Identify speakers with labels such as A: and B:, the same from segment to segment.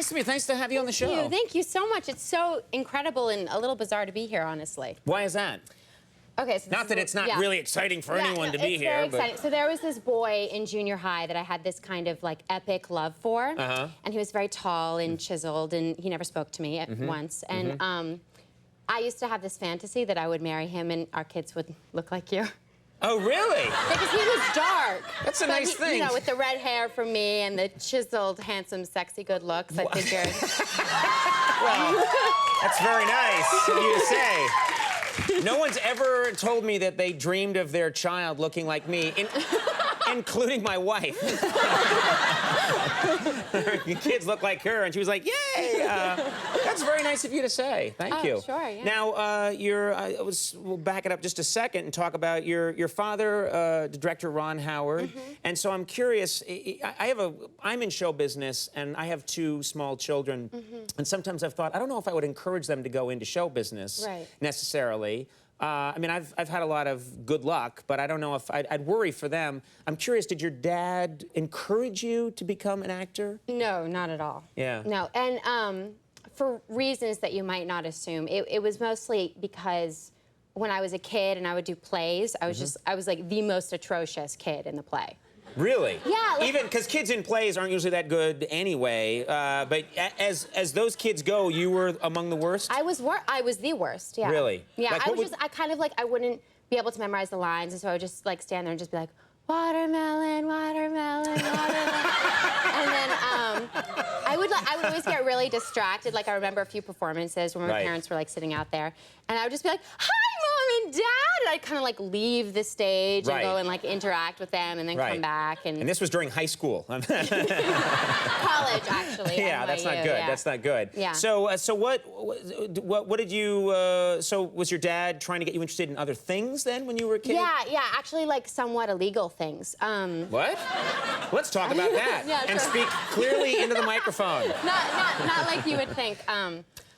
A: nice to meet you. Thanks to have you on the show.
B: Thank you so much. It's so incredible and a little bizarre to be here, honestly.
A: Why is that?
B: Okay, so
A: not that it's not really exciting for anyone to be here.
B: Very exciting. So there was this boy in junior high that I had this kind of like epic love for, and he was very tall and chiseled, and he never spoke to me at once. And I used to have this fantasy that I would marry him and our kids would look like you.
A: Oh, really?
B: Because he was dark.
A: That's a nice thing.
B: You know, with the red hair from me and the chiseled, handsome, sexy, good looks, I figured.
A: Well, that's very nice of you to say. No one's ever told me that they dreamed of their child looking like me, including my wife. Your kids look like her, and she was like, "Yay!" That's very nice of you to say. Thank you.
B: Sure. Yeah.
A: Now, we'll back it up just a second and talk about your father, the director Ron Howard. And so I'm curious. I'm in show business, and I have two small children. And sometimes I've thought, I don't know if I would encourage them to go into show business necessarily. I mean, I've had a lot of good luck, but I don't know if I'd worry for them. I'm curious, did your dad encourage you to become an actor?
B: No, not at all.
A: Yeah.
B: No, and for reasons that you might not assume. It was mostly because when I was a kid and I would do plays, I was like the most atrocious kid in the play.
A: Really?
B: Yeah. Like,
A: even because kids in plays aren't usually that good anyway. But as those kids go, you were among the worst?
B: I was the worst, yeah.
A: Really?
B: Yeah,
A: like,
B: I wouldn't be able to memorize the lines, and so I would just like stand there and just be like, watermelon, watermelon, watermelon. And then I would always get really distracted. Like I remember a few performances when my parents were like sitting out there, and I would just be like, "Hi, Mom and Dad," and I'd kind of like leave the stage and go and like interact with them, and then come back. And
A: this was during high school.
B: College, actually.
A: Yeah, that's not good.
B: Yeah.
A: That's not good.
B: Yeah.
A: So what did you? So was your dad trying to get you interested in other things then when you were a kid?
B: Yeah. Actually, like somewhat illegal things.
A: What? Let's talk about that. And speak clearly into the microphone.
B: Not like you would think.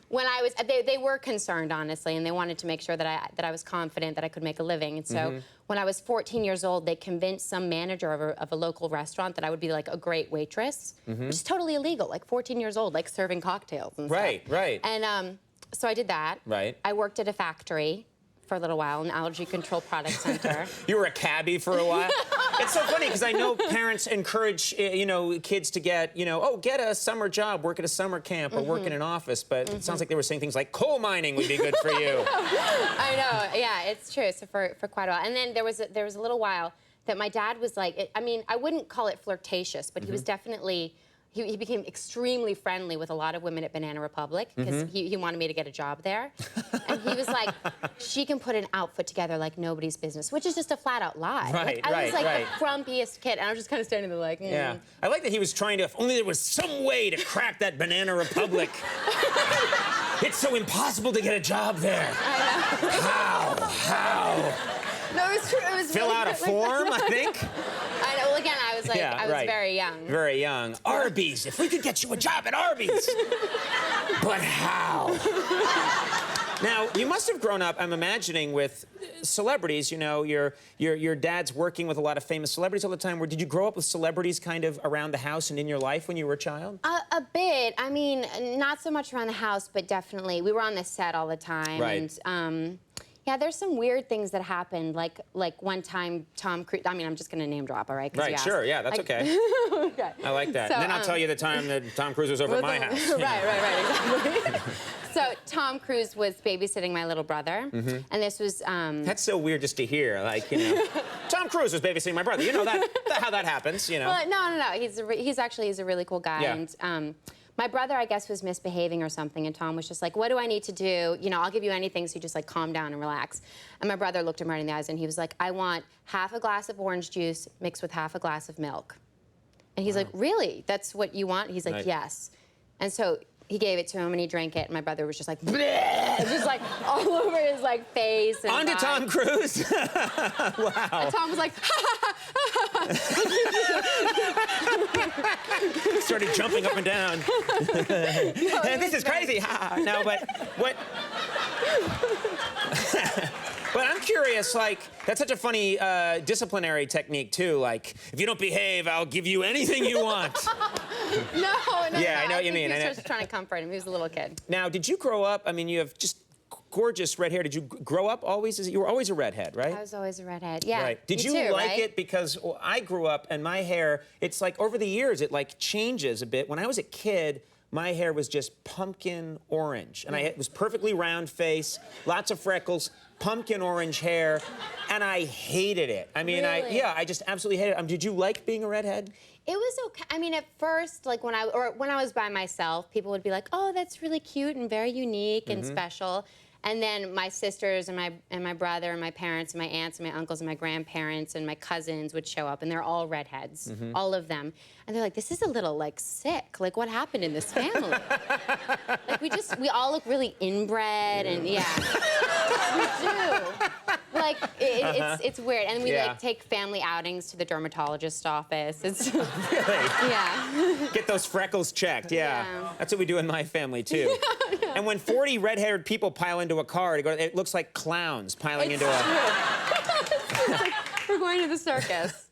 B: When I was, they were concerned, honestly, and they wanted to make sure that I was confident that I could make a living. And so when I was 14 years old, they convinced some manager of a local restaurant that I would be like a great waitress, which is totally illegal, like 14 years old, like serving cocktails and stuff.
A: Right.
B: And so I did that. I worked at a factory for a little while, an allergy control product center.
A: You were a cabbie for a while? It's so funny because I know parents encourage, kids to get, get a summer job, work at a summer camp, or work in an office. But it sounds like they were saying things like coal mining would be good for you.
B: I know. Yeah, it's true. So for quite a while, and then there was a little while that my dad was like, I mean, I wouldn't call it flirtatious, but he was definitely. He became extremely friendly with a lot of women at Banana Republic because he wanted me to get a job there. And he was like, she can put an outfit together like nobody's business, which is just a flat-out lie. I was like the frumpiest kid, and I was just kind of standing there like,
A: Yeah. I like that he was trying to, if only there was some way to crack that Banana Republic. It's so impossible to get a job there.
B: I know.
A: How?
B: No, it was true. It was
A: Fill out a form, I think.
B: I know. Well, again, I was like, I was very young.
A: Very young. Arby's. If we could get you a job at Arby's. But how? Now, you must have grown up, I'm imagining, with celebrities. Your dad's working with a lot of famous celebrities all the time. Did you grow up with celebrities kind of around the house and in your life when you were a child?
B: A bit. I mean, not so much around the house, but definitely. We were on the set all the time. And, yeah, there's some weird things that happened, like one time Tom Cruise. I mean, I'm just gonna name drop, all right?
A: Right, sure, yeah, that's okay.
B: Okay.
A: I like that.
B: So,
A: and then I'll tell you the time that Tom Cruise was over at my house.
B: Right, exactly. So Tom Cruise was babysitting my little brother, and this was.
A: That's so weird just to hear, like Tom Cruise was babysitting my brother. You know how that happens,
B: Well, no. He's a really cool guy, and. My brother, I guess, was misbehaving or something, and Tom was just like, what do I need to do? I'll give you anything, so you just, like, calm down and relax. And my brother looked him right in the eyes, and he was like, I want half a glass of orange juice mixed with half a glass of milk. And he's like, really? That's what you want? He's like, yes. And so he gave it to him, and he drank it, and my brother was just like, bleh, just, like, all over his, like, face. And
A: on to Tom Cruise? Wow.
B: And Tom was like,
A: started jumping up and down. This is crazy. No, but what? But I'm curious, like, that's such a funny disciplinary technique, too. Like, if you don't behave, I'll give you anything you want.
B: No.
A: Yeah, I know what you mean.
B: He was just trying to comfort him. He was a little kid.
A: Now, did you grow up, I mean, you have just gorgeous red hair. Did you grow up always, you were always a redhead, right?
B: I was always a redhead, yeah.
A: Right. Did you like it? Because I grew up and my hair, it's like over the years, it like changes a bit. When I was a kid, my hair was just pumpkin orange. And it was perfectly round face, lots of freckles, pumpkin orange hair, and I hated it. I mean,
B: Really?
A: I just absolutely hated it. Did you like being a redhead?
B: It was okay. I mean, at first, like when I was by myself, people would be like, "Oh, that's really cute and very unique and special." And then my sisters and my brother and my parents and my aunts and my uncles and my grandparents and my cousins would show up, and they're all redheads, all of them. And they're like, "This is a little like sick. Like, what happened in this family?" Like we all look really inbred, and yeah, we do. Like it's weird, and we like take family outings to the dermatologist's office. It's
A: Really?
B: yeah.
A: Get those freckles checked, yeah. That's what we do in my family, too. And when 40 red-haired people pile into a car, it looks like clowns piling into a...
B: It's like we're going to the circus.